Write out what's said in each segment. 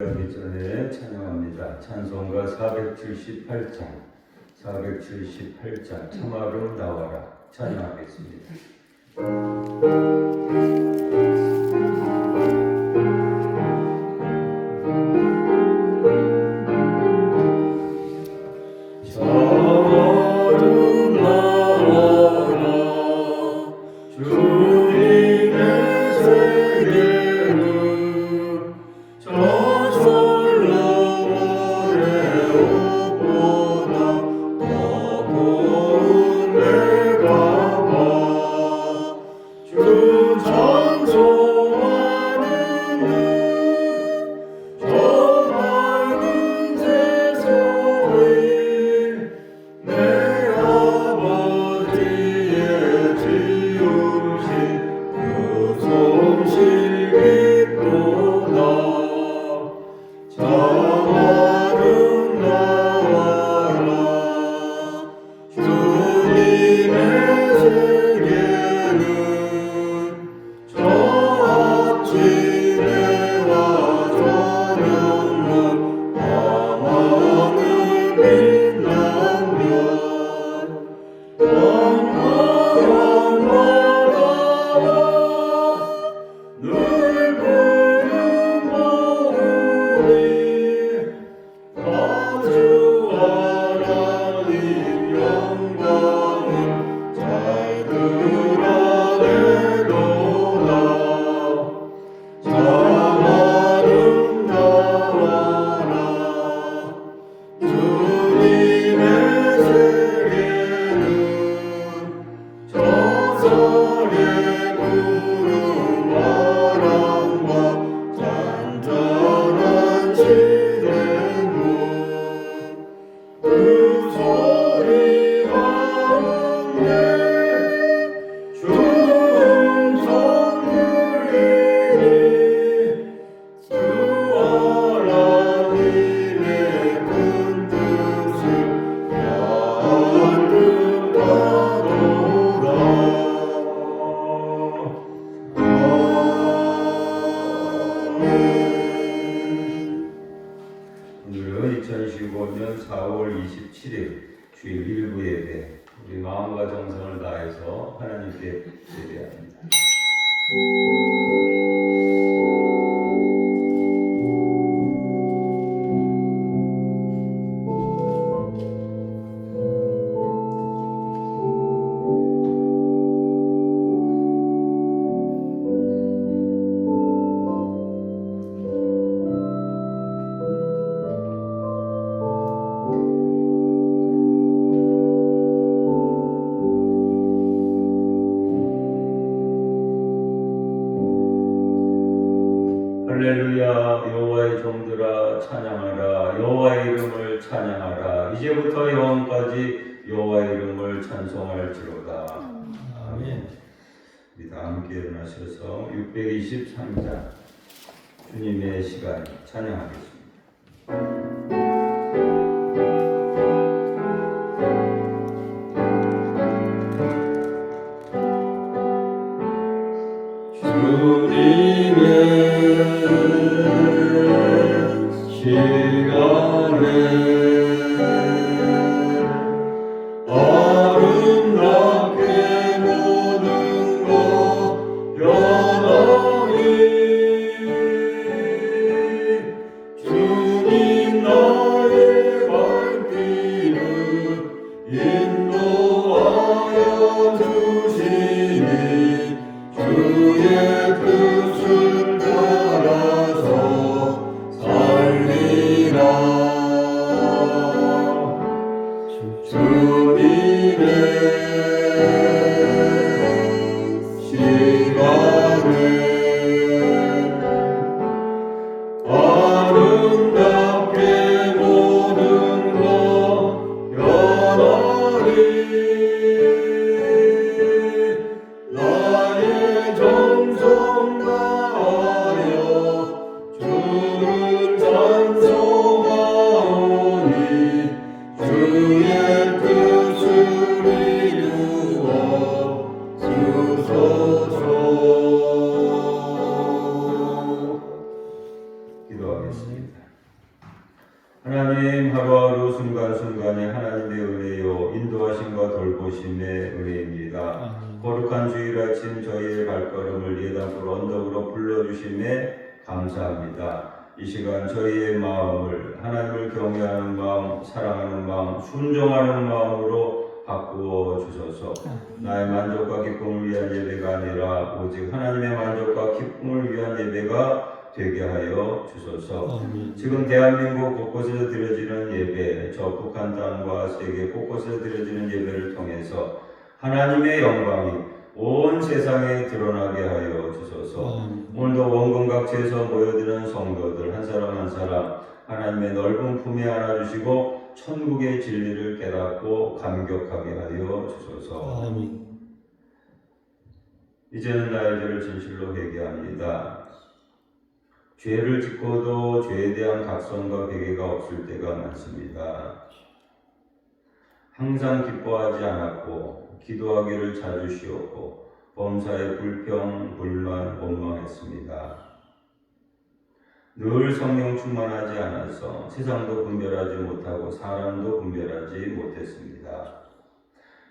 하기 전에 찬양합니다. 찬송가 478장 참아름 나와라 찬양하겠습니다. 오늘은 2015년 4월 27일 주일 일부 예배, 우리 마음과 정성을 다해서 하나님께 예배합니다. 할렐루야. 여호와의 종들아 찬양하라. 여호와의 이름을 찬양하라. 이제부터 영원까지 여호와의 이름을 찬송할지로다. 아멘. 우리 다 함께 일어나셔서 623장 주님의 시간 찬양하겠습니다. 하나님 하루하루 순간순간이 하나님의 은혜요 인도하심과 돌보심의 은혜입니다. 거룩한 주일 아침 저희의 발걸음을 예단으로 언덕으로 불러주심에 감사합니다. 이 시간 저희의 마음을 하나님을 경외하는 마음, 사랑하는 마음, 순종하는 마음으로 바꾸어 주소서. 나의 만족과 기쁨을 위한 예배가 아니라 오직 하나님의 만족과 기쁨을 위한 예배가 되게 하여 주소서. 지금 대한민국 곳곳에서 드려지는 예배, 저 북한 땅과 세계 곳곳에서 드려지는 예배를 통해서 하나님의 영광이 온 세상에 드러나게 하여 주소서. 오늘도 원근 각지에서 모여드는 성도들 한 사람 한 사람 하나님의 넓은 품에 안아주시고 천국의 진리를 깨닫고 감격하게 하여 주소서. 이제는 나의 죄를 진실로 회개합니다. 죄를 짓고도 죄에 대한 각성과 회개가 없을 때가 많습니다. 항상 기뻐하지 않았고 기도하기를 자주 쉬었고 범사에 불평, 불만, 원망했습니다. 늘 성령 충만하지 않아서 세상도 분별하지 못하고 사람도 분별하지 못했습니다.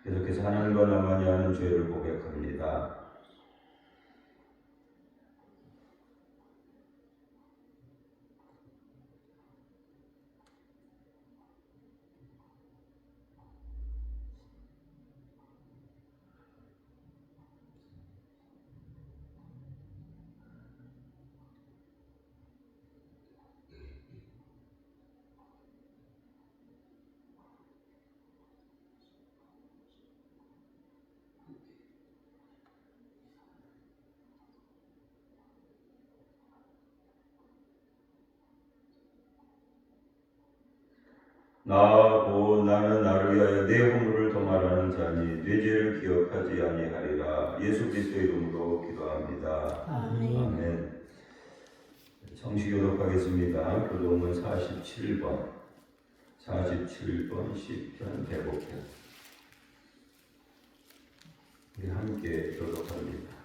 계속해서 하나님과 나만이 하는 죄를 고백합니다. 나는 나를 위하여 내 허물을 도말하는 자니 내 죄를 기억하지 아니하리라. 예수 그리스도 이름으로 기도합니다. 아멘. 정식 교독하겠습니다. 교독문 47번 10편 105편 우리 함께 교독합니다.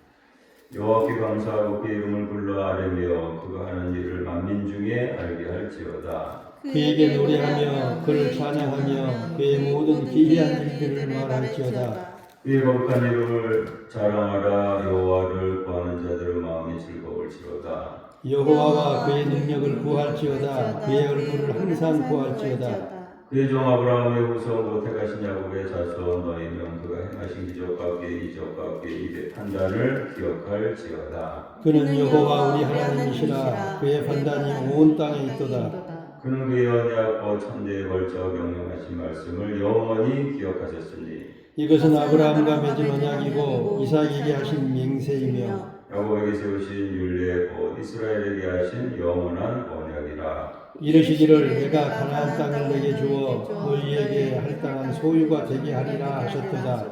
여호와께 감사하고 그의 이름을 불러 아뢰며 그가 하는 일을 만민 중에 알게 할지어다. 그에게 노래하며 그를 찬양하며 그의 모든 기이한 일들을 말할지어다. 그의 거룩한 이름을 자랑하라. 여호와를 구하는 자들의 마음이 즐거울지어다. 여호와와 그의 능력을 구할지어다. 그의 얼굴을 항상 구할지어다. 그의 종 아브라함의 후손 택하신 야곱의 자손 너희는 그가 행하신 기적과 그의 이적과 그의 입의 판단을 기억할지어다. 그는 여호와 우리 하나님이시라. 그의 판단이 온 땅에 있도다. 그는 그의 언약과 천대에 걸쳐 명령하신 말씀을 영원히 기억하셨으니 이것은 아브라함과 맺은 언약이고 이삭에게 하신 맹세이며 야곱에게 세우신 율례 곧 이스라엘에게 하신 영원한 언약이라. 이르시기를 내가 가나안 땅을 내게 주어 너희에게 할당한 소유가 되게 하리라 하셨도다.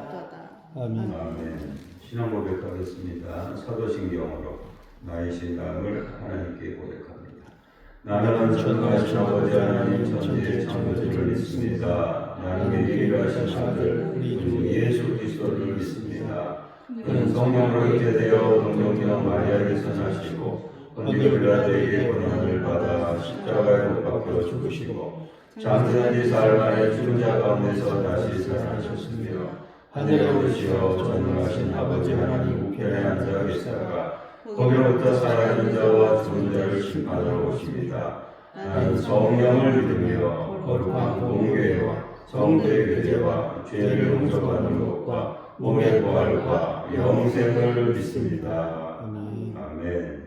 아멘. 신앙 고백하겠습니다. 사도신경으로 나의 신앙을 하나님께 고백합니다. 나는 전능하신 아버지 하나님 천지의 창조주를 믿습니다. 나는 유일하신 아들 우리 주 예수 그리스도를 믿습니다. 그는 성령으로 잉태되어 동정녀 마리아에게서 나시고 본디오 빌라도에게 고난을 받아 십자가에 못 박혀 죽으시고 장사한 지 사흘 만에 죽은 자 가운데서 다시 살아나셨으며 하늘에 오르시어 전능하신 아버지 하나님 우편에 앉아 계시다가 거기로부터 살아있는 자와 죽은 자를 심판하러 오십니다. 나는 성령을 믿으며 거룩한 공교회와 성도의 교제와 죄를 용서받는 것과 몸의 부활과 영생을 믿습니다. 아멘.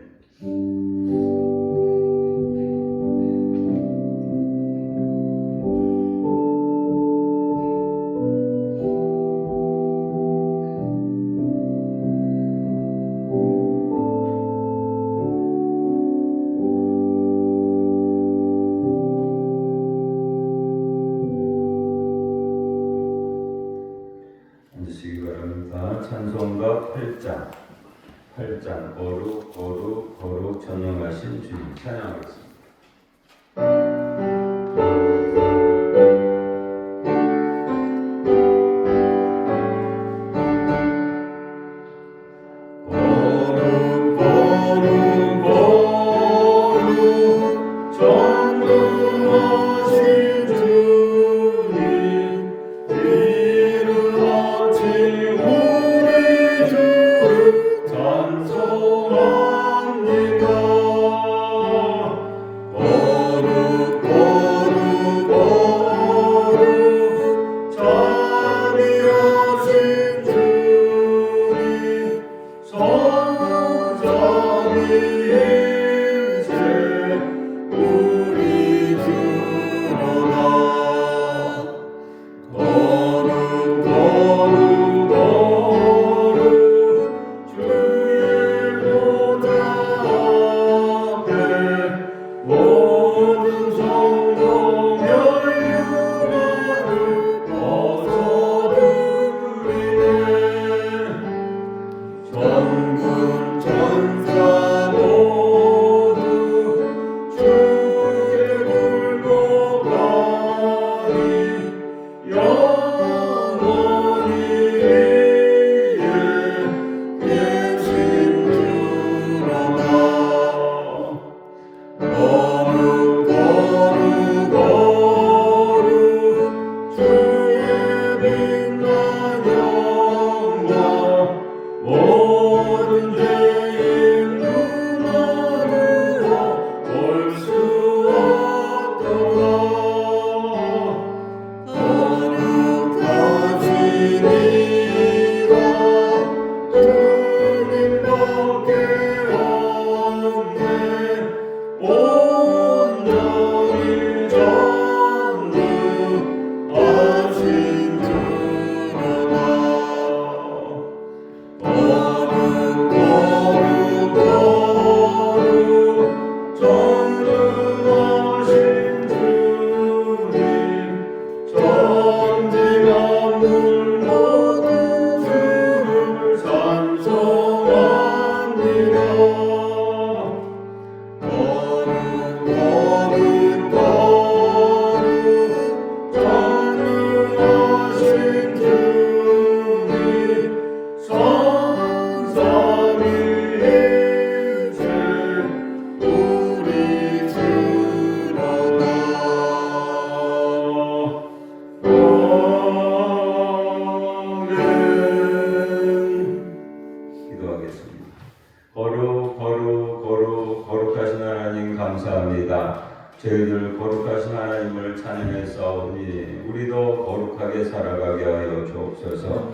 찬송가 8장 거룩 전능하신 주님 찬양하겠습니다. 거룩 전능하신 거룩하신 하나님 감사합니다. 저희들 거룩하신 하나님을 찬양했사오니 우리도 거룩하게 살아가게 하여 주옵소서.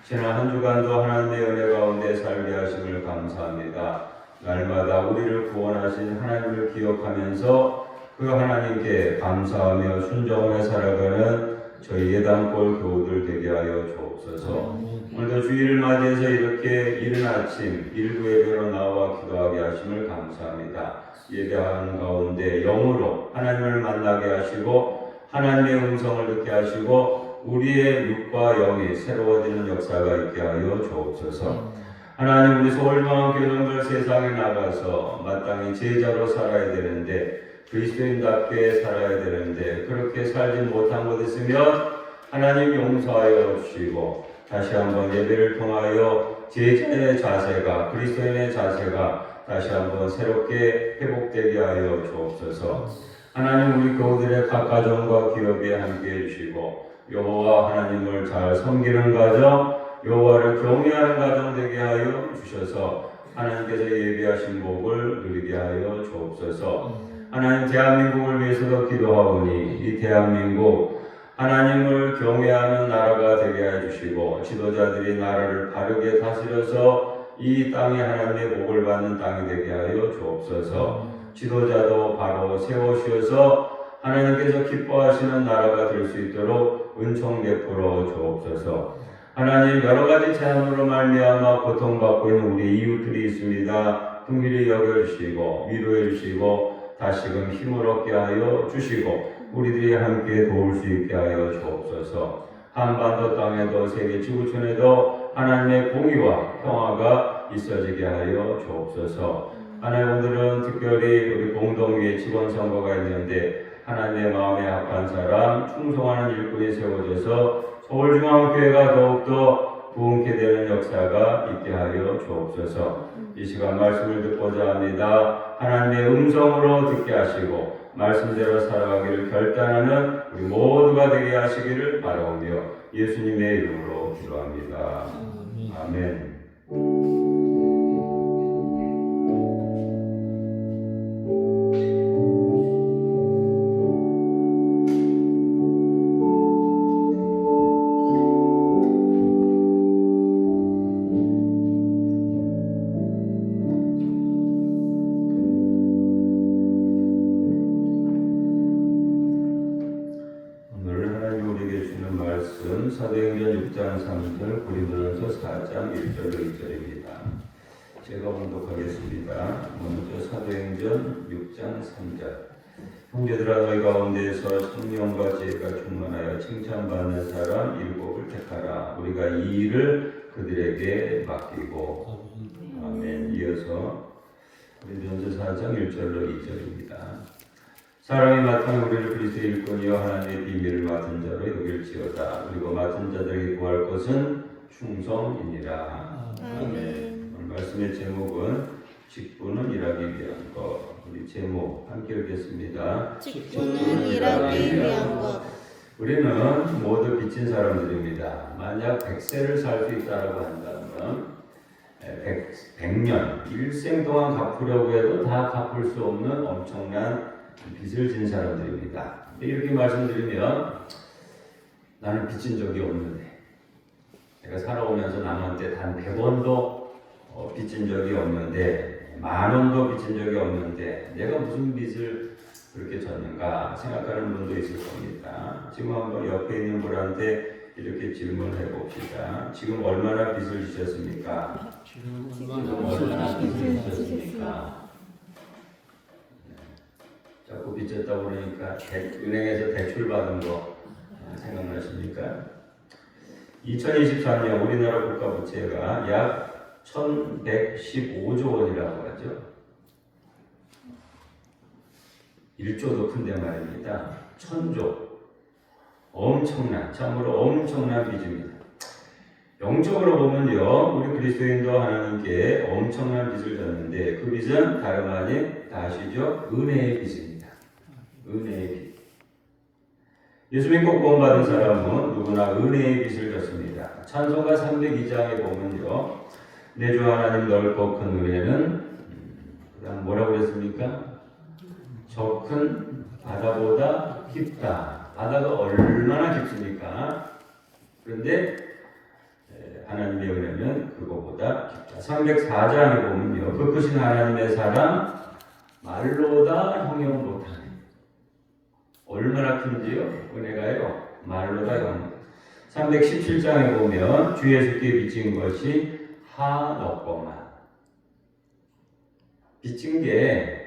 지난 한 주간도 하나님의 은혜 가운데 살게 하심을 감사합니다. 날마다 우리를 구원하신 하나님을 기억하면서 그 하나님께 감사하며 순종하며 살아가는 저희 예단골 교우들 되게 하여 주옵소서. 오늘도 주일을 맞이해서 이렇게 이른 아침 일부 예배로 나와 기도하게 하심을 감사합니다. 예배하는 가운데 영으로 하나님을 만나게 하시고 하나님의 음성을 듣게 하시고 우리의 육과 영이 새로워지는 역사가 있게 하여 주옵소서. 하나님, 우리 서울중앙교회 종들 세상에 나가서 마땅히 제자로 살아야 되는데 그리스도인답게 살아야 되는데 그렇게 살지 못한 것 있으면 하나님 용서하여 주시고 다시 한번 예배를 통하여 제자의 자세가 그리스도인의 자세가 다시 한번 새롭게 회복되게 하여 주옵소서. 하나님, 우리 교우들의 각 가정과 기업에 함께해 주시고 여호와 하나님을 잘 섬기는 가정, 여호와를 경외하는 가정 되게 하여 주셔서 하나님께서 예비하신 복을 누리게 하여 주옵소서. 하나님, 대한민국을 위해서도 기도하오니 이 대한민국 하나님을 경외하는 나라가 되게 해주시고 지도자들이 나라를 바르게 다스려서 이 땅이 하나님의 복을 받는 땅이 되게 하여 주옵소서. 지도자도 바로 세우셔서 하나님께서 기뻐하시는 나라가 될 수 있도록 은총 베풀어 주옵소서. 하나님, 여러 가지 재난으로 말미암아 고통받고 있는 우리 이웃들이 있습니다. 긍휼히 여겨주시고 위로해 주시고 다시금 힘을 얻게 하여 주시고 우리들이 함께 도울 수 있게 하여 주옵소서. 한반도 땅에도 세계 지구촌에도 하나님의 공의와 평화가 있어지게 하여 주옵소서. 하나님, 오늘은 특별히 우리 공동위에 직원선거가 있는데 하나님의 마음에 합한 사람, 충성하는 일꾼이 세워져서 서울중앙교회가 더욱더 부흥케 되는 역사가 있게 하여 주옵소서. 이 시간 말씀을 듣고자 합니다. 하나님의 음성으로 듣게 하시고 말씀대로 살아가기를 결단하는 우리 모두가 되게 하시기를 바라오며 예수님의 이름으로 기도합니다. 아멘. 사도행전 6장 3절, 고린도전서 4장 1절로 2절입니다. 제가 봉독하겠습니다. 먼저 사도행전 6장 3절. 형제들아 너희 가운데서 성령과 지혜가 충만하여 칭찬받는 사람 7을 택하라. 우리가 이 일을 그들에게 맡기고. 아멘. 이어서 고린도전서 4장 1절로 2절입니다. 사람이 맡은 우리를 그리스도의 일꾼이요 하나님의 비밀을 맡은 자로 여길지어다. 그리고 맡은 자들에게 구할 것은 충성이니라. 아멘. 오늘 말씀의 제목은 직분은 일하기 위한 것. 우리 제목 함께 읽겠습니다. 직분은 일하기 위한 것. 우리는 모두 빚진 사람들입니다. 만약 100세를 살 수 있다고 한다면 100년, 일생 동안 갚으려고 해도 다 갚을 수 없는 엄청난 빚을 진 사람들입니다. 이렇게 말씀드리면 나는 빚진 적이 없는데, 내가 살아오면서 남한테 단 100원도 빚진 적이 없는데, 10,000원도 빚진 적이 없는데 내가 무슨 빚을 그렇게 졌는가 생각하는 분도 있을 겁니다. 지금 한번 옆에 있는 분한테 이렇게 질문해 봅시다. 지금 얼마나 빚을 지셨습니까? 지금 얼마나 빚을 지셨습니까? 자꾸 빚졌다 그러니까 은행에서 대출 받은 거 생각나십니까? 2023년 우리나라 국가 부채가 약 1115조 원이라고 하죠. 1조도 큰데 말입니다. 1000조. 참으로 엄청난 빚입니다. 영적으로 보면요, 우리 그리스도인도 하나님께 엄청난 빚을 졌는데 그 빚은 다름 아닌 다 아시죠? 은혜의 빚입니다. 은혜의 빚. 예수 믿고 구원받은 사람은 누구나 은혜의 빚을 졌습니다. 찬송가 302장에 보면요, 내 주 하나님 넓고 큰 은혜는 그다음 뭐라고 그랬습니까? 저 큰 바다보다 깊다. 바다가 얼마나 깊습니까? 그런데 하나님의 은혜는 그거보다 깊다. 304장에 보면요, 그 크신 하나님의 사랑 말로다 형용 못하네. 얼마나 큰지요? 은혜가요, 말로다 형용. 317장에 보면 주 예수께 빚진 것이 한없고만. 빚진 게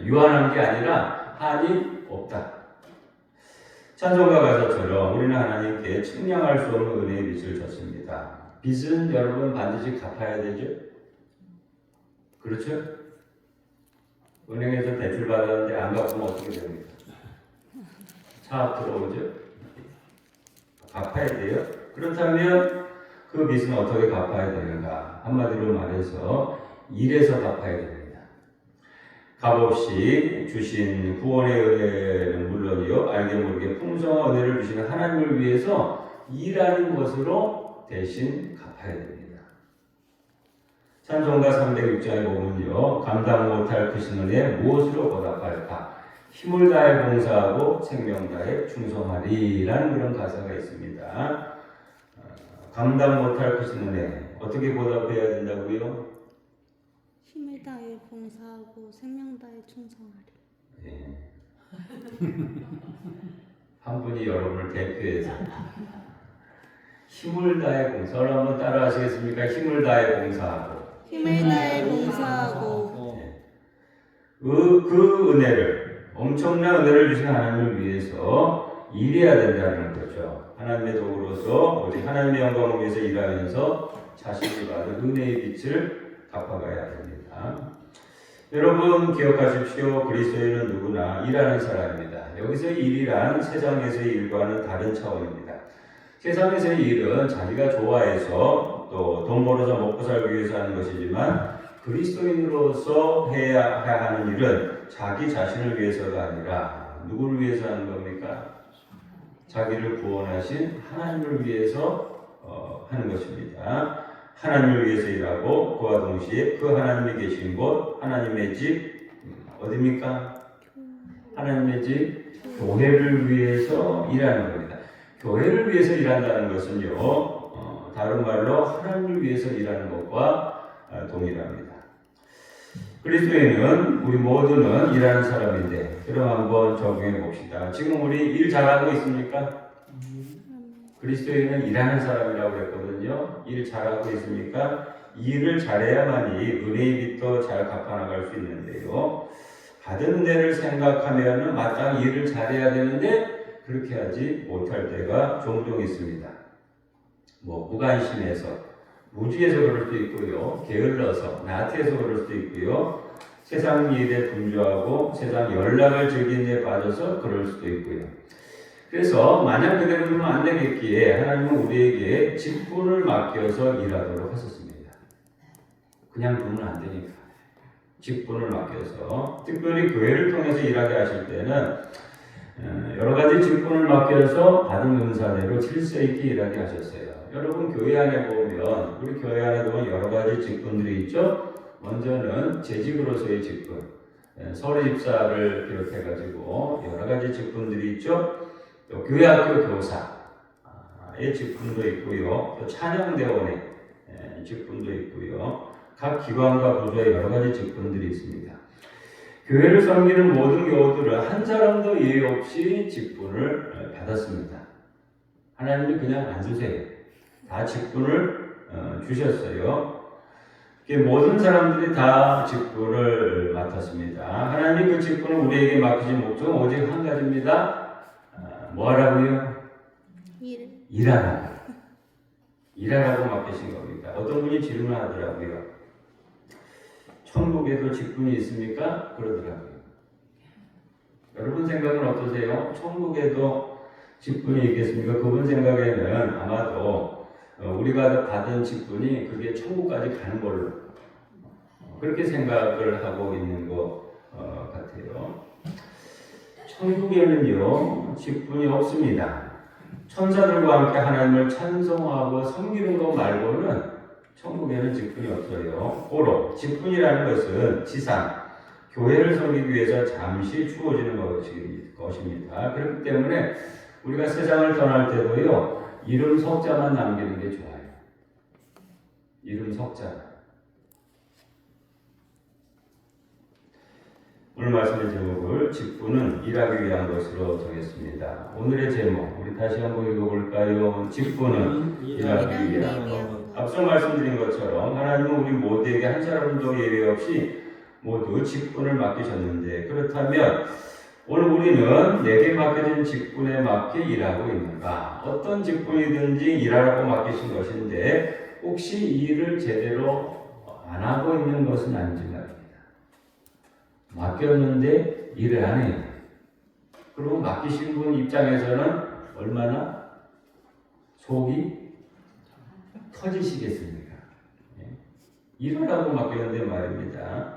유한한 게 아니라 한이 없다. 찬송가 가사처럼 우리는 하나님께 측량할 수 없는 은혜의 빚을 졌습니다. 빚은 여러분 반드시 갚아야 되죠? 그렇죠? 은행에서 대출 받았는데 안 갚으면 어떻게 됩니까? 차압 들어오죠? 갚아야 돼요? 그렇다면 그 빚은 어떻게 갚아야 되는가? 한마디로 말해서 일해서 갚아야 됩니다. 값없이 주신 구원의 은혜는 물론이요, 알게 모르게 풍성한 은혜를 주시는 하나님을 위해서 일하는 것으로 대신 갚아야 됩니다. 찬송가 306장에 보면요, 감당 못할 크신 은혜 무엇으로 보답할까? 힘을 다해 봉사하고 생명 다해 충성하리라는 그런 가사가 있습니다. 감당 못할 크신 은혜 어떻게 보답해야 된다고요? 힘을 다해 봉사하고 생명 다해 충성하리. 예. 한 분이 여러분을 대표해서 힘을 다해 봉사를 한번 따라 하시겠습니까? 힘을 다해 봉사하고. 힘을 다해 봉사하고. 예. 그 은혜를, 엄청난 은혜를 주신 하나님을 위해서 일해야 된다는 거죠. 하나님의 도구로서 우리 하나님의 영광을 위해서 일하면서 자신이 받은 은혜의 빛을 갚아가야 됩니다. 여러분 기억하십시오. 그리스도인은 누구나 일하는 사람입니다. 여기서의 일이란 세상에서의 일과는 다른 차원입니다. 세상에서의 일은 자기가 좋아해서 또 돈 벌어서 먹고 살기 위해서 하는 것이지만 그리스도인으로서 해야 하는 일은 자기 자신을 위해서가 아니라 누구를 위해서 하는 겁니까? 자기를 구원하신 하나님을 위해서 하는 것입니다. 하나님을 위해서 일하고 그와 동시에 그 하나님이 계신 곳, 하나님의 집 어디입니까? 하나님의 집, 교회를 위해서 일하는 겁니다. 교회를 위해서 일한다는 것은요, 다른 말로 하나님을 위해서 일하는 것과 동일합니다. 그리스도인은 우리 모두는 일하는 사람인데, 그럼 한번 적용해 봅시다. 지금 우리 일 잘하고 있습니까? 그리스도인은 일하는 사람이라고 그랬거든요. 일 잘하고 있습니까? 일을 잘해야만이 은혜의 빚도 잘 갚아나갈 수 있는데요. 받은 데를 생각하면 마땅히 일을 잘해야 되는데 그렇게 하지 못할 때가 종종 있습니다. 뭐 무관심해서, 무지해서 그럴 수도 있고요. 게을러서, 나태해서 그럴 수도 있고요. 세상 일에 분주하고 세상 연락을 즐기는 데 빠져서 그럴 수도 있고요. 그래서 만약 그대로 두면 안 되겠기에 하나님은 우리에게 직분을 맡겨서 일하도록 하셨습니다. 그냥 두면 안 되니까. 직분을 맡겨서, 특별히 교회를 통해서 일하게 하실 때는 여러 가지 직분을 맡겨서 받은 은사대로 질서 있게 일하게 하셨어요. 여러분 교회 안에 보면, 우리 교회 안에 보면 여러 가지 직분들이 있죠. 먼저는 재직으로서의 직분, 서울집사를 비롯해가지고 여러 가지 직분들이 있죠. 또 교회학교 교사의 직분도 있고요. 또 찬양대원의 직분도 있고요. 각 기관과 부서에 여러 가지 직분들이 있습니다. 교회를 섬기는 모든 교우들은 한 사람도 예외 없이 직분을 받았습니다. 하나님이 그냥 안 주세요. 다 직분을 주셨어요. 모든 사람들이 다 직분을 맡았습니다. 하나님이 그 직분을 우리에게 맡기신 목적은 오직 한 가지입니다. 뭐 하라고요? 일하라고. 일하라고 맡기신 겁니다. 어떤 분이 질문하더라고요. 천국에도 직분이 있습니까? 그러더라고요. 여러분 생각은 어떠세요? 천국에도 직분이 있겠습니까? 그분 생각에는 아마도 우리가 받은 직분이 그게 천국까지 가는 걸로 그렇게 생각을 하고 있는 것 같아요. 천국에는요 직분이 없습니다. 천사들과 함께 하나님을 찬송하고 섬기는 것 말고는 천국에는 직분이 없어요. 고로 직분이라는 것은 지상 교회를 섬기기 위해서 잠시 주어지는 것입니다. 그렇기 때문에 우리가 세상을 떠날 때도요 이름 석자만 남기는 게 좋아요. 이름 석자. 오늘 말씀의 제목을 직분은 일하기 위한 것으로 정했습니다. 오늘의 제목 우리 다시 한번 읽어볼까요? 직분은 일하기 위한 것. 앞서 말씀드린 것처럼 하나님은 우리 모두에게 한 사람도 예외 없이 모두 직분을 맡기셨는데 그렇다면 오늘 우리는 내게 맡겨진 직분에 맞게 일하고 있는가? 어떤 직분이든지 일하라고 맡기신 것인데 혹시 일을 제대로 안 하고 있는 것은 아닌지 말입니다. 맡겼는데 일을 안 해요. 그리고 맡기신 분 입장에서는 얼마나 속이 터지시겠습니까? 일하라고 맡겼는데 말입니다.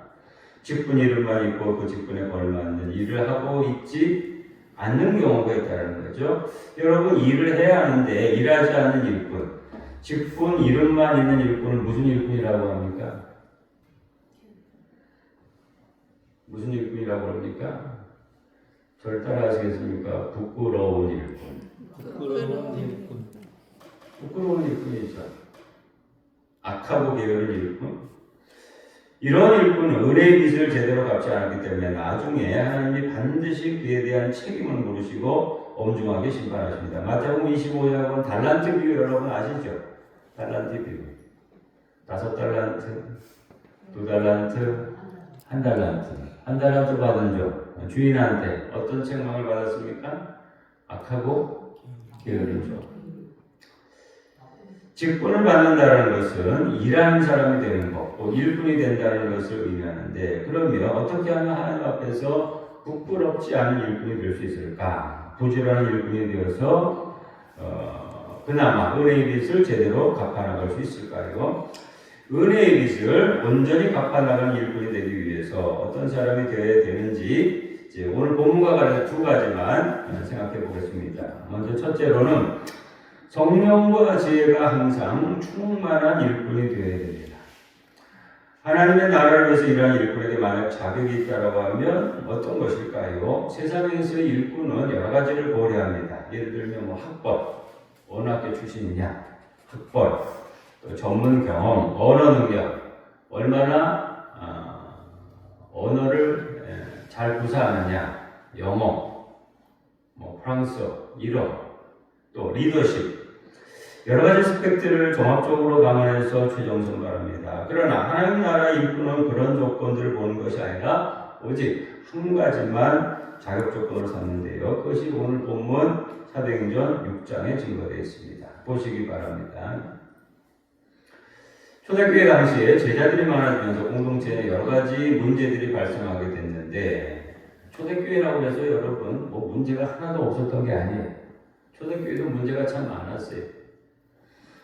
직분 이름만 있고 그 직분에 걸맞는 일을 하고 있지 않는 경우가 있다는 거죠. 여러분 일을 해야 하는데 일하지 않는 일꾼, 직분 이름만 있는 일꾼은 무슨 일꾼이라고 합니까? 무슨 일꾼이라고 합니까? 저를 따라 하시겠습니까? 부끄러운 일꾼. 부끄러운 일꾼. 부끄러운 일꾼이죠. 악하고 게으른 일꾼. 이런 일꾼은 은혜의 빚을 제대로 갚지 않았기 때문에 나중에 하나님이 반드시 그에 대한 책임을 물으시고 엄중하게 심판하십니다. 마태복음 25장은 달란트 비유 여러분 아시죠? 달란트 비유. 5달란트, 2달란트, 1달란트. 1달란트 받은 종 주인한테 어떤 책망을 받았습니까? 악하고 게으른 종. 직분을 받는다는 것은 일하는 사람이 되는 것, 또 일꾼이 된다는 것을 의미하는데 그러면 어떻게 하면 하나님 앞에서 부끄럽지 않은 일꾼이 될 수 있을까? 부지런한 일꾼이 되어서 그나마 은혜의 빚을 제대로 갚아나갈 수 있을까요? 은혜의 빚을 온전히 갚아나가는 일꾼이 되기 위해서 어떤 사람이 되어야 되는지 이제 오늘 본문과 관련된 2가지만 생각해 보겠습니다. 먼저 첫째로는 성령과 지혜가 항상 충만한 일꾼이 되어야 됩니다. 하나님의 나라를 위해서 일하는 일꾼에게 만약 자격이 있다고 하면 어떤 것일까요? 세상에서의 일꾼은 여러 가지를 고려합니다. 예를 들면 학벌, 어느 학교 출신이냐, 학벌, 또 전문 경험, 언어 능력, 얼마나 언어를 잘 구사하느냐, 영어, 프랑스어, 일어, 또 리더십 여러 가지 스펙들을 종합적으로 감안해서 최종 선발합니다. 그러나 하나님 나라 일꾼은 그런 조건들을 보는 것이 아니라 오직 한 가지만 자격 조건으로 삼는데요. 그것이 오늘 본문 사도행전 6장에 증거되어 있습니다. 보시기 바랍니다. 초대교회 당시에 제자들이 많아지면서 공동체에 여러 가지 문제들이 발생하게 됐는데, 초대교회라고 해서 여러분 뭐 문제가 하나도 없었던 게 아니에요. 초대교회도 문제가 참 많았어요.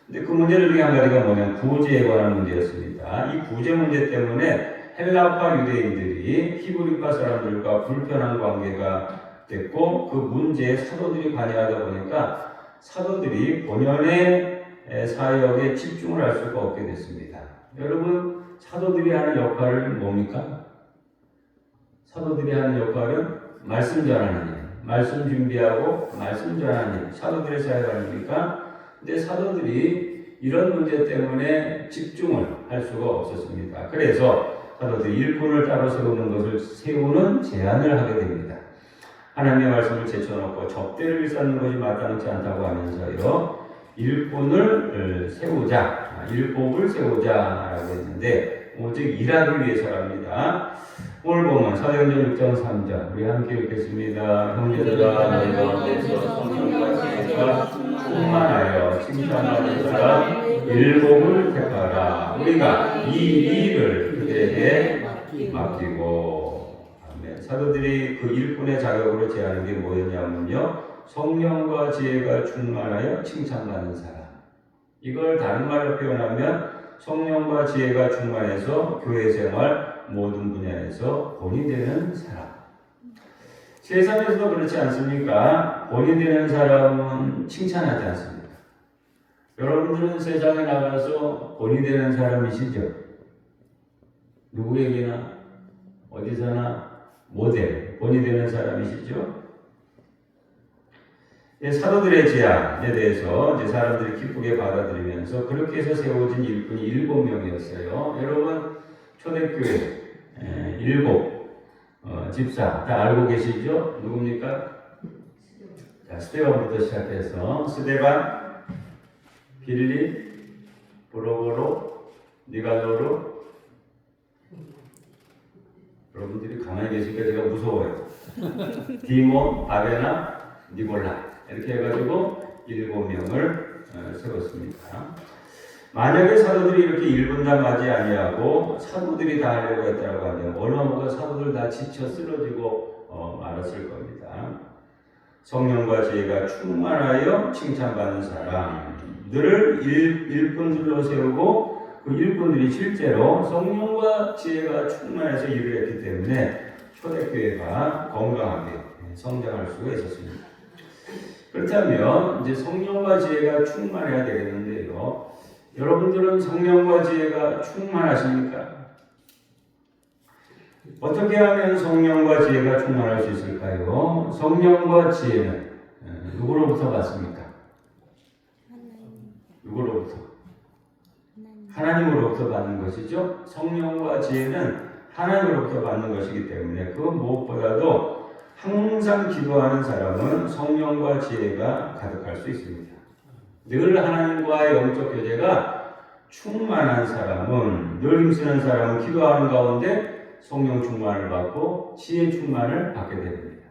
근데 그 문제들 중에 한 가지가 뭐냐면 구제에 관한 문제였습니다. 이 구제 문제 때문에 헬라파 유대인들이 히브리파 사람들과 불편한 관계가 됐고, 그 문제에 사도들이 관여하다 보니까 사도들이 본연의 사역에 집중을 할 수가 없게 됐습니다. 여러분, 사도들이 하는 역할은 뭡니까? 사도들이 하는 역할은 말씀 전하는 일, 말씀 준비하고 말씀 전하는 일, 사도들의 사역 아닙니까? 근데 사도들이 이런 문제 때문에 집중을 할 수가 없었습니다. 그래서 사도들이 일꾼을 따로 세우는 제안을 하게 됩니다. 하나님의 말씀을 제쳐놓고 접대를 쌓는 것이 마땅치 않다고 하면서요, 일꾼을 세우자, 일복을 세우자라고 했는데, 오직 일하기 위해서랍니다. 오늘 보면 사도행전 6장 3절 우리 함께 읽겠습니다. 형제들아, 너희 가운데서 성령과 지혜가 충만하여 칭찬받는 사람 일복을 택하라. 우리가 이 일을 그들에게 맡기고. 아멘. 사도들이 그 일꾼의 자격으로 제하는 게 뭐였냐면요, 성령과 지혜가 충만하여 칭찬받는 사람. 이걸 다른 말로 표현하면 성령과 지혜가 충만해서 교회 생활 모든 분야에서 본이 되는 사람. 세상에서도 그렇지 않습니까? 본이 되는 사람은 칭찬하지 않습니다. 여러분들은 세상에 나가서 본이 되는 사람이시죠? 누구에게나 어디서나 모델, 본이 되는 사람이시죠? 사도들의 제안에 대해서 이제 사람들이 기쁘게 받아들이면서 그렇게 해서 세워진 일꾼이 7명이었어요. 여러분, 초대교회 7 집사 다 알고 계시죠? 누굽니까? 자, 스데반부터 시작해서 스데반, 빌립, 브로고로, 니가노로. 여러분들이 가만히 계시니까 제가 무서워요. 디몬, 바베나, 니골라. 이렇게 해가지고 7명을 세웠습니다. 만약에 사도들이 이렇게 1분단 맞이 아니하고 사도들이 다 하려고 했다고 하면 얼마나 사도들 다 지쳐 쓰러지고 말았을 겁니다. 성령과 지혜가 충만하여 칭찬받는 사람들을 일꾼들로 세우고, 그 일꾼들이 실제로 성령과 지혜가 충만해서 일을 했기 때문에 초대교회가 건강하게 성장할 수가 있었습니다. 그렇다면 이제 성령과 지혜가 충만해야 되겠는데요. 여러분들은 성령과 지혜가 충만하십니까? 어떻게 하면 성령과 지혜가 충만할 수 있을까요? 성령과 지혜는 누구로부터 받습니까? 누구로부터? 하나님으로부터 받는 것이죠. 성령과 지혜는 하나님으로부터 받는 것이기 때문에 그 무엇보다도 항상 기도하는 사람은 성령과 지혜가 가득할 수 있습니다. 늘 하나님과의 영적 교제가 충만한 사람은, 늘 힘쓰는 사람은 기도하는 가운데 성령 충만을 받고 지혜 충만을 받게 됩니다.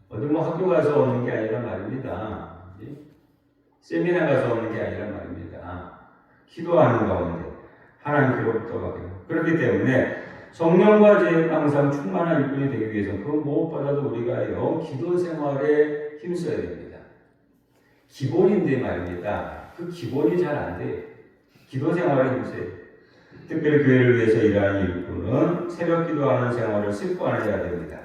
어디 뭐 학교 가서 오는 게 아니라 말입니다. 세미나 가서 오는 게 아니라 말입니다. 기도하는 가운데 하나님께로부터 받게 됩니다. 그렇기 때문에 성령과 지혜가 항상 충만한 일꾼이 되기 위해서 그 무엇보다도 우리가요, 기도 생활에 힘써야 됩니다. 기본인데 말입니다. 그 기본이 잘 안 돼요. 기도 생활에 힘써야 돼요. 특별히 교회를 위해서 일하는 일꾼은 새벽 기도하는 생활을 습관해야 됩니다.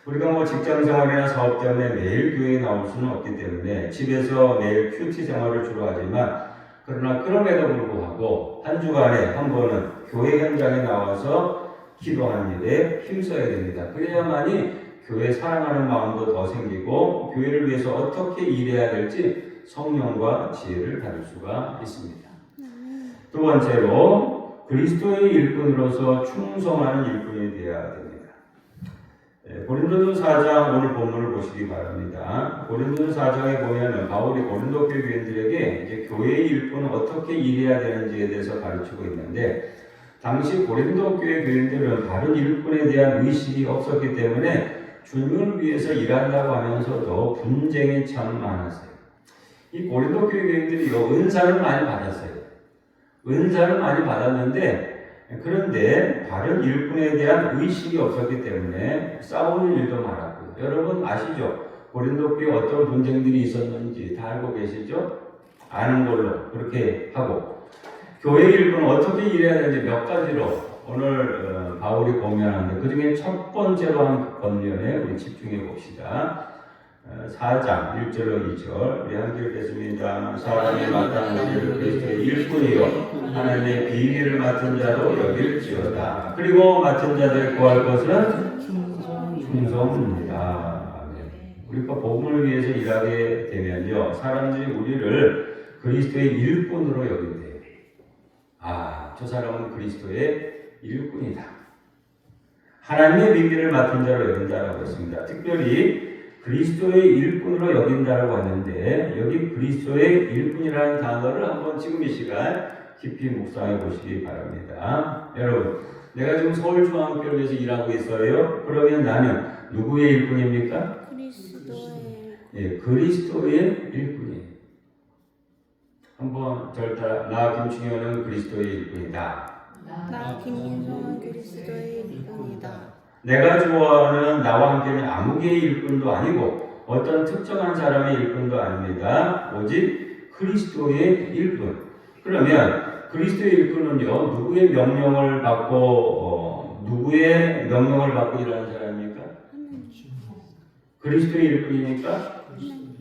우리가 뭐 직장 생활이나 사업 때문에 매일 교회에 나올 수는 없기 때문에 집에서 매일 큐티 생활을 주로 하지만, 그러나 그럼에도 불구하고 한 주간에 한 번은 교회 현장에 나와서 기도하는 일에 힘써야 됩니다. 그래야만이 교회 사랑하는 마음도 더 생기고 교회를 위해서 어떻게 일해야 될지 성령과 지혜를 받을 수가 있습니다. 두 번째로 그리스도의 일꾼으로서 충성하는 일꾼이 되어야 됩니다. 고린도서 4장 오늘 본문을 보시기 바랍니다. 고린도서 4장에 보면 바울이 고린도 교인들에게 이제 교회의 일꾼은 어떻게 일해야 되는지에 대해서 가르치고 있는데, 당시 고린도 교회 교인들은 바른 일꾼에 대한 의식이 없었기 때문에 주님을 위해서 일한다고 하면서도 분쟁이 참 많았어요. 이 고린도 교회 교인들이 은사를 많이 받았어요. 은사를 많이 받았는데 그런데 바른 일꾼에 대한 의식이 없었기 때문에 싸우는 일도 많았고요. 여러분 아시죠? 고린도 교회에 어떤 분쟁들이 있었는지 다 알고 계시죠? 아는 걸로 그렇게 하고 교회 일꾼은 어떻게 일해야 되는지 몇 가지로 오늘 바울이 공면하는데 그 중에 첫 번째로 한 권면에 우리 집중해 봅시다. 4장 1절로 2절 우리 함께 읽겠습니다. 사람이 마땅한 일을 그리스도의 일꾼이요 하나님의 비밀을 맡은 자로 여길지어다. 그리고 맡은 자들이 구할 것은 충성입니다. 우리가 복음을 위해서 일하게 되면요 사람들이 우리를 그리스도의 일꾼으로 여긴대요. 저 사람은 그리스도의 일꾼이다. 하나님의 비밀을 맡은 자로 여긴다라고 했습니다. 특별히 그리스도의 일꾼으로 여긴다라고 하는데 여기 그리스도의 일꾼이라는 단어를 한번 지금 이 시간 깊이 묵상해 보시기 바랍니다. 여러분, 내가 지금 서울중앙교회를 위해서 일하고 있어요. 그러면 나는 누구의 일꾼입니까? 그리스도의 일꾼이에요. 한번 절 따라 나 김충현은 그리스도의 일꾼이다. 나 김민성은 그리스도의 일꾼이다. 내가 좋아하는 나와 함께는 아무개의 일꾼도 아니고 어떤 특정한 사람의 일꾼도 아닙니다. 오직 그리스도의 일꾼. 그러면 그리스도의 일꾼은요 누구의 명령을 받고 일하는 사람입니까? 그리스도의 일꾼이니까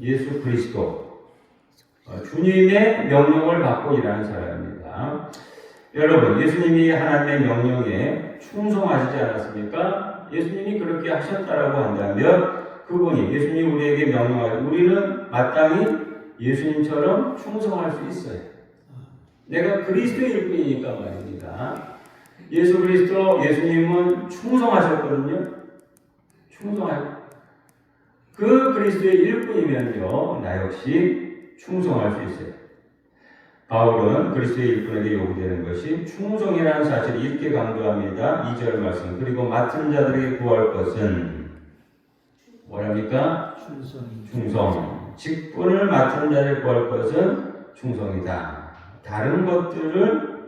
예수 그리스도 주님의 명령을 받고 일하는 사람입니다. 여러분, 예수님이 하나님의 명령에 충성하시지 않았습니까? 예수님이 그렇게 하셨다라고 한다면 그분이 예수님이 우리에게 명령하시고 우리는 마땅히 예수님처럼 충성할 수 있어요. 내가 그리스도의 일꾼이니까 말입니다. 예수 그리스도 예수님은 충성하셨거든요. 충성하고 그 그리스도의 일꾼이면요 나 역시 충성할 수 있어요. 바울은 그리스도의 일꾼에게 요구되는 것이 충성이라는 사실을 이렇게 강조합니다. 2절 말씀. 그리고 맡은 자들에게 구할 것은 뭐랍니까? 충성. 직분을 맡은 자들에게 구할 것은 충성이다. 다른 것들을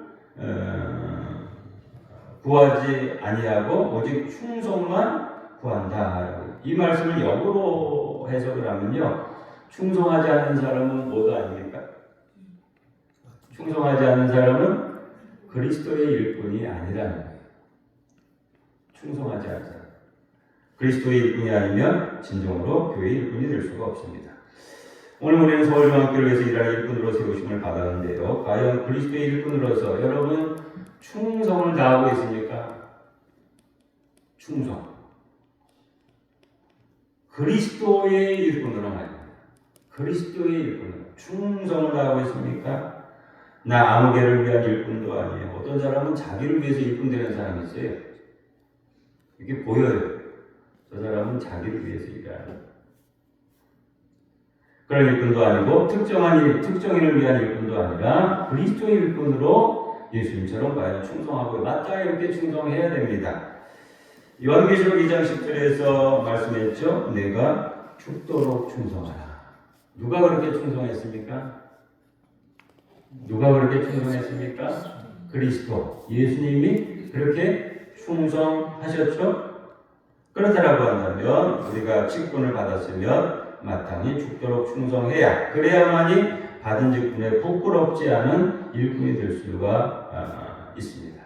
구하지 아니하고 오직 충성만 구한다. 이 말씀을 역으로 해석을 하면요. 충성하지 않는 사람은 뭐가 아닙니까? 충성하지 않는 사람은 그리스도의 일꾼이 아니라는 거예요. 충성하지 않는 사람. 그리스도의 일꾼이 아니면 진정으로 교회의 일꾼이 될 수가 없습니다. 오늘 우리는 서울중앙교회를 위해서 일하는 일꾼으로 세우심을 받았는데요. 과연 그리스도의 일꾼으로서 여러분 충성을 다하고 있습니까? 충성. 그리스도의 일꾼으로 말입니다. 그리스도의 일꾼으로 충성을 다하고 있습니까? 나 아무개를 위한 일꾼도 아니에요. 어떤 사람은 자기를 위해서 일꾼 되는 사람이 있어요. 이게 보여요. 저 사람은 자기를 위해서 일하는 그런 일꾼도 아니고 특정인을 위한 일꾼도 아니라 그리스도의 일꾼으로 예수님처럼 과연 충성하고 마땅히 이렇게 충성해야 됩니다. 요한계시록 2장 10절에서 말씀했죠. 내가 죽도록 충성하라. 누가 그렇게 충성했습니까? 누가 그렇게 충성했습니까? 그리스도, 예수님이 그렇게 충성하셨죠? 그렇다라고 한다면 우리가 직분을 받았으면 마땅히 죽도록 충성해야 그래야만이 받은 직분에 부끄럽지 않은 일꾼이 될 수가 있습니다.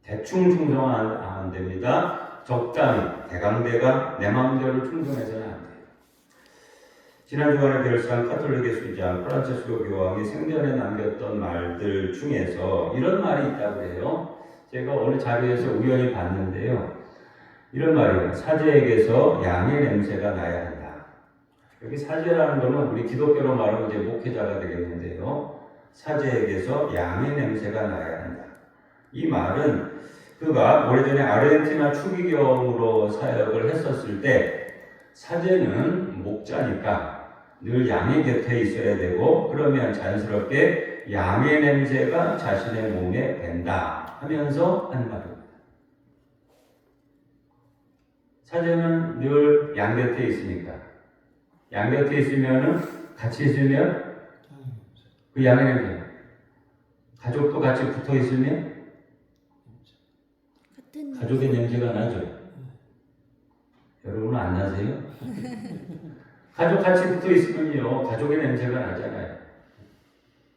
대충 충성은 안 됩니다. 적당히 대강대강 내 마음대로 충성해서는 안 돼요. 지난 주간에 별상 카톨릭의 수장 프란체스코 교황이 생전에 남겼던 말들 중에서 이런 말이 있다고 해요. 제가 어느 자리에서 우연히 봤는데요. 이런 말이에요. 사제에게서 양의 냄새가 나야 한다. 여기 사제라는 것은 우리 기독교로 말하면 이제 목회자가 되겠는데요. 사제에게서 양의 냄새가 나야 한다. 이 말은 그가 오래전에 아르헨티나 추기경으로 사역을 했었을 때 사제는 목자니까 늘 양의 곁에 있어야 되고 그러면 자연스럽게 양의 냄새가 자신의 몸에 밴다. 하면서 하는 말입니다. 사제는 늘 양 곁에 있으니까 양 곁에 있으면 같이 있으면 그 양의 냄새, 가족도 같이 붙어 있으면 가족의 냄새가 나죠. 여러분은 안 나세요? 가족 같이 붙어 있으면요 가족의 냄새가 나잖아요.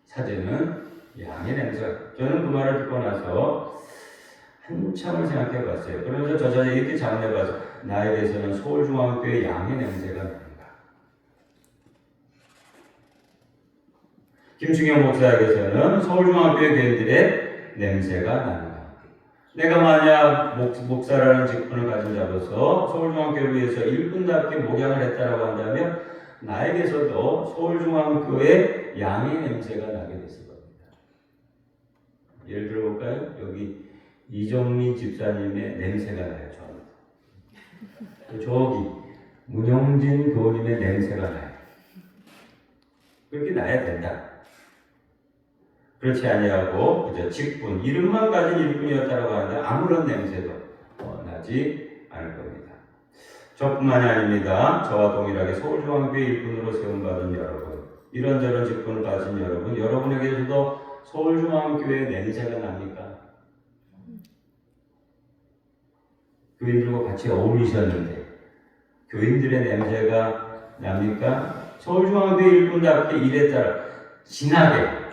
사제는 양의 냄새가. 저는 그 말을 듣고 나서 한참을 생각해 봤어요. 그러면서 저 자리에 이렇게 자문해 봐서 나에게서는 서울중앙교회 양의 냄새가 납니다. 김충영 목사에게서는 서울중앙교회 교인들의 냄새가 납니다. 내가 만약 목사라는 직분을 가진 자로서 서울중앙교회를 위해서 일꾼답게 목양을 했다라고 한다면 나에게서도 서울중앙교회 양의 냄새가 나게 됐을 겁니다. 예를 들어볼까요? 여기 이정미 집사님의 냄새가 나요. 저기 문영진 교우님의 냄새가 나요. 그렇게 나야 된다. 그렇지 아니하고 그저 직분, 이름만 가진 일꾼이었다라고 하는데 아무런 냄새도 나지 않을 겁니다. 저뿐만이 아닙니다. 저와 동일하게 서울중앙교회 일꾼으로 세움받은 여러분, 이런저런 직분을 가진 여러분, 여러분에게서도 서울중앙교회 냄새가 납니까? 교인들과 같이 어울리셨는데 교인들의 냄새가 납니까? 서울중앙교회 일꾼답게 일했다라 진하게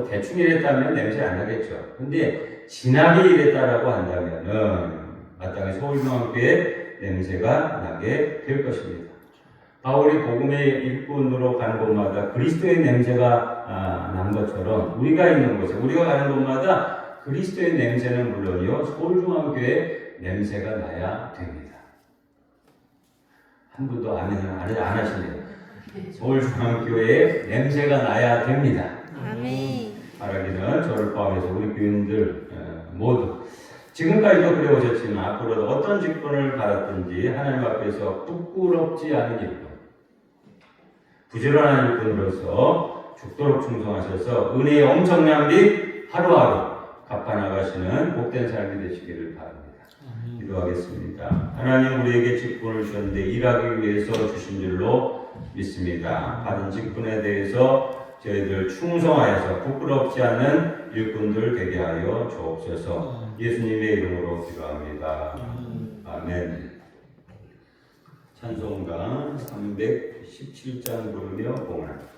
대충 일했다면 냄새 안 나겠죠. 근데 진하게 일했다라고 한다면은 마땅히 서울중앙교회 냄새가 나게 될 것입니다. 바울이 복음의 일꾼으로 가는 곳마다 그리스도의 냄새가 난 것처럼 우리가 있는 곳에 우리가 가는 곳마다 그리스도의 냄새는 물론이요 서울중앙교회 냄새가 나야 됩니다. 한 분도 아멘을 안 하시네요. 서울중앙교회에 냄새가 나야 됩니다. 아멘. 말하기는 저를 포함해서 우리 교인들 모두 지금까지도 그래 오셨지만 앞으로도 어떤 직분을 받았든지 하나님 앞에서 부끄럽지 않은 일꾼, 부지런한 일꾼으로서 죽도록 충성하셔서 은혜의 엄청난 빚 하루하루 갚아나가시는 복된 삶이 되시기를 바랍니다. 기도하겠습니다. 하나님 우리에게 직분을 주셨는데 일하기 위해서 주신 줄로 믿습니다. 받은 직분에 대해서 저희들 충성하여서 부끄럽지 않은 일꾼들 되게 하여 주옵소서. 예수님의 이름으로 기도합니다. 아멘. 찬송가 317장 부르며 봉헌합니다.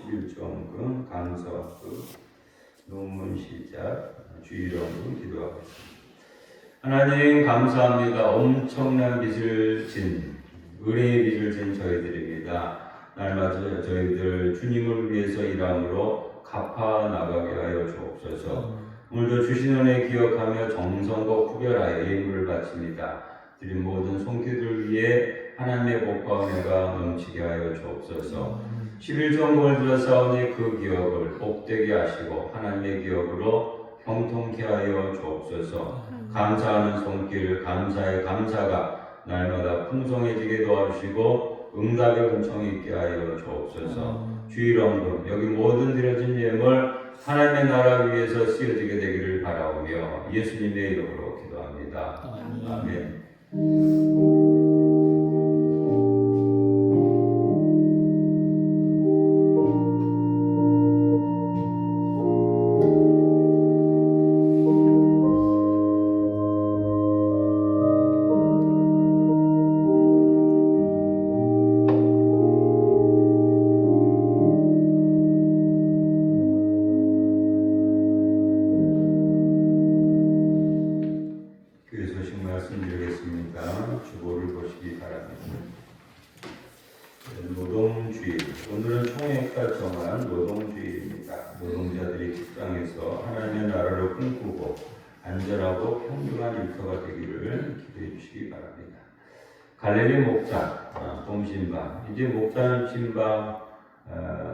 11조원금 강서구 논문 시작 주일원금 기도하겠습니다. 하나님 감사합니다. 엄청난 빚을 진 은혜의 빚을 진 저희들입니다. 날마다 저희들 주님을 위해서 일함으로 갚아 나가게 하여 주옵소서. 오늘도 주신 은혜 기억하며 정성과 구별하여 예물을 바칩니다. 드린 모든 손길을 위해 하나님의 복과 은혜가 넘치게 하여 주옵소서. 11조원금을 들어사오니 그 기억을 복되게 하시고 하나님의 기억으로 형통케 하여 주옵소서. 감사하는 손길, 감사의 감사가 날마다 풍성해지게 도와주시고 응답의 은총이 있게 하여 주옵소서. 주일원금 여기 모든 드려진 예물 하나님의 나라 위에서 쓰여지게 되기를 바라오며 예수님의 이름으로 기도합니다. 아멘. 교회 소식 말씀드리겠습니다. 주보를 보시기 바랍니다. 노동주일, 오늘은 총회가 정한 노동주일입니다. 노동자들이 직장에서 하나님의 나라를 꿈꾸고 안전하고 평등한 일터가 되기를 기도해 주시기 바랍니다. 갈릴리 목자 봄신방, 이제 목자는 신방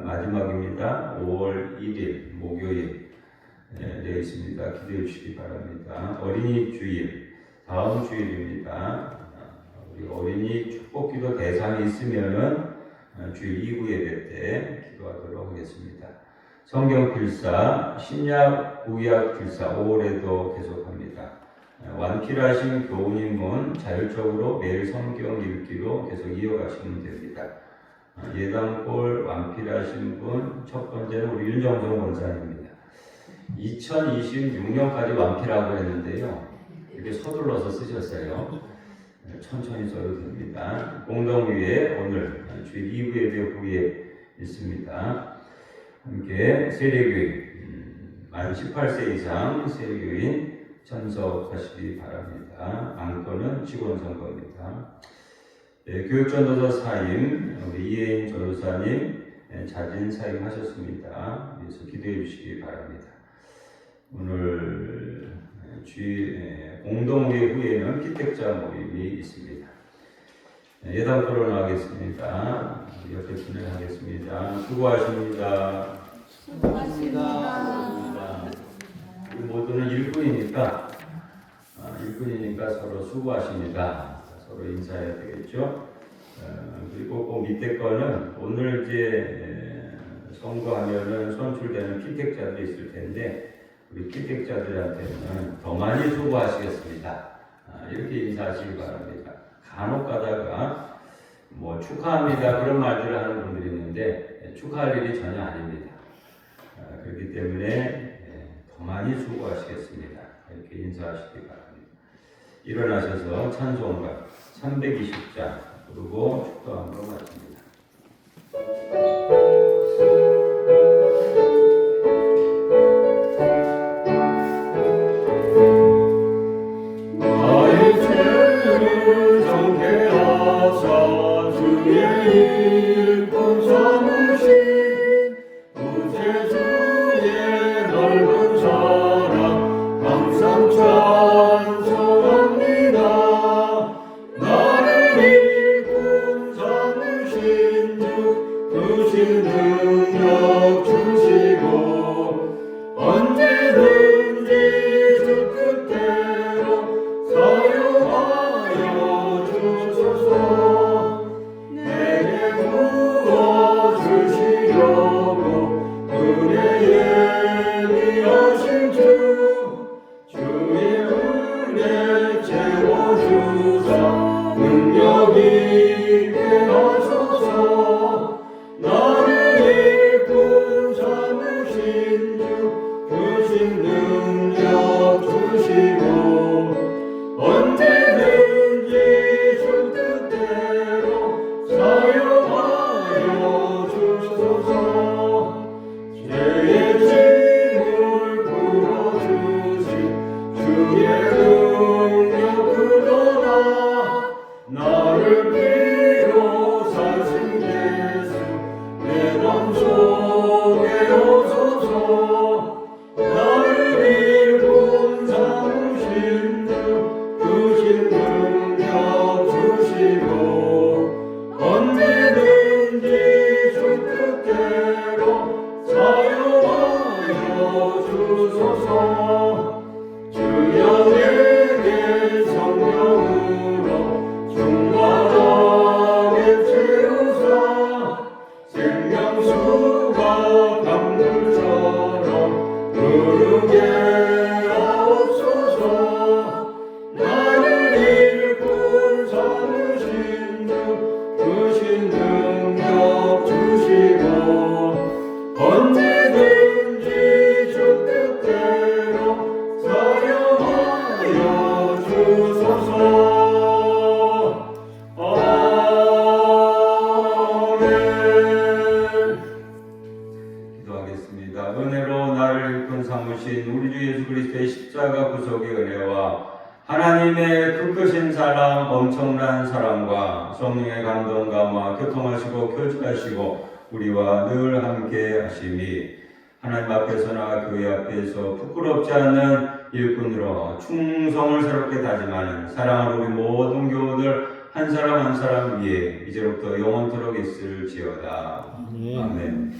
마지막입니다. 5월 1일 목요일 되어 있습니다. 기도해 주시기 바랍니다. 어린이 주일, 다음 주일입니다. 우리 어린이 축복기도 대상이 있으면은 주일 2부 예배 때 기도하도록 하겠습니다. 성경 필사, 신약 구약 필사 5월에도 계속합니다. 완필하신 교우님은 자율적으로 매일 성경 읽기로 계속 이어가시면 됩니다. 예당골 완필하신 분 첫 번째는 우리 윤정종 원사님입니다. 2026년까지 완필하고 했는데요. 이렇게 서둘러서 쓰셨어요. 천천히 써도 됩니다. 공동위에 오늘 주일 2부 예배 후에 있습니다. 함께 세례교인 만 18세 이상 세례교인 참석하시기 바랍니다. 안건은 직원 선거입니다. 교육전도사 사임 우리 이혜인 전도사님 자진 사임하셨습니다. 그래서 기도해 주시기 바랍니다. 오늘 공동회 후에는 피택자 모임이 있습니다. 예당 토론하겠습니다. 옆에 진행하겠습니다. 수고하십니다. 수고하십니다. 우리 모두는 일꾼이니까 서로 수고하십니다. 서로 인사해야 되겠죠. 그리고 꼭 밑에 거는 오늘 이제 선거하면은 선출되는 피택자도 있을 텐데 우리 피택자들한테는 더 많이 수고하시겠습니다. 이렇게 인사하시기 바랍니다. 간혹 가다가 뭐 축하합니다 그런 말들을 하는 분들이 있는데 축하할 일이 전혀 아닙니다. 그렇기 때문에 더 많이 수고하시겠습니다. 이렇게 인사하시기 바랍니다. 일어나셔서 찬송가 320장 부르고 축도함으로 마칩니다. 사용하여 주소서. 능력 그도다 나를 비로사신 예수 내 맘속에 오소서 나를 일꾼 삼으신 주 주신 능력 주시고 언제든지 주 뜻대로 사용하여 주소서 주여 내게 성령으로 충만하게 채우사 생명수가 강물처럼 흐르게 하옵소서 나를 일꾼 삼으신 주 주신 능력 주시고 언제든지 주 뜻대로 사용하여 주소서. 아멘. 기도하겠습니다. 은혜로 나를 일꾼 삼으신 우리 주 예수 그리스도의 십자가 구속의 은혜와 하나님의 그 크신 사랑, 엄청난 사랑과 성령의 감동 감화 교통하시고 교육하시고 우리와 늘 함께 하심이 하나님 앞에서나 교회 앞에서 부끄럽지 않는 일꾼으로 충성을 새롭게 다짐하는 사랑하는 우리 모든 교우들 한 사람 한 사람 위에 이제부터 영원토록 있을지어다. 예. 아멘.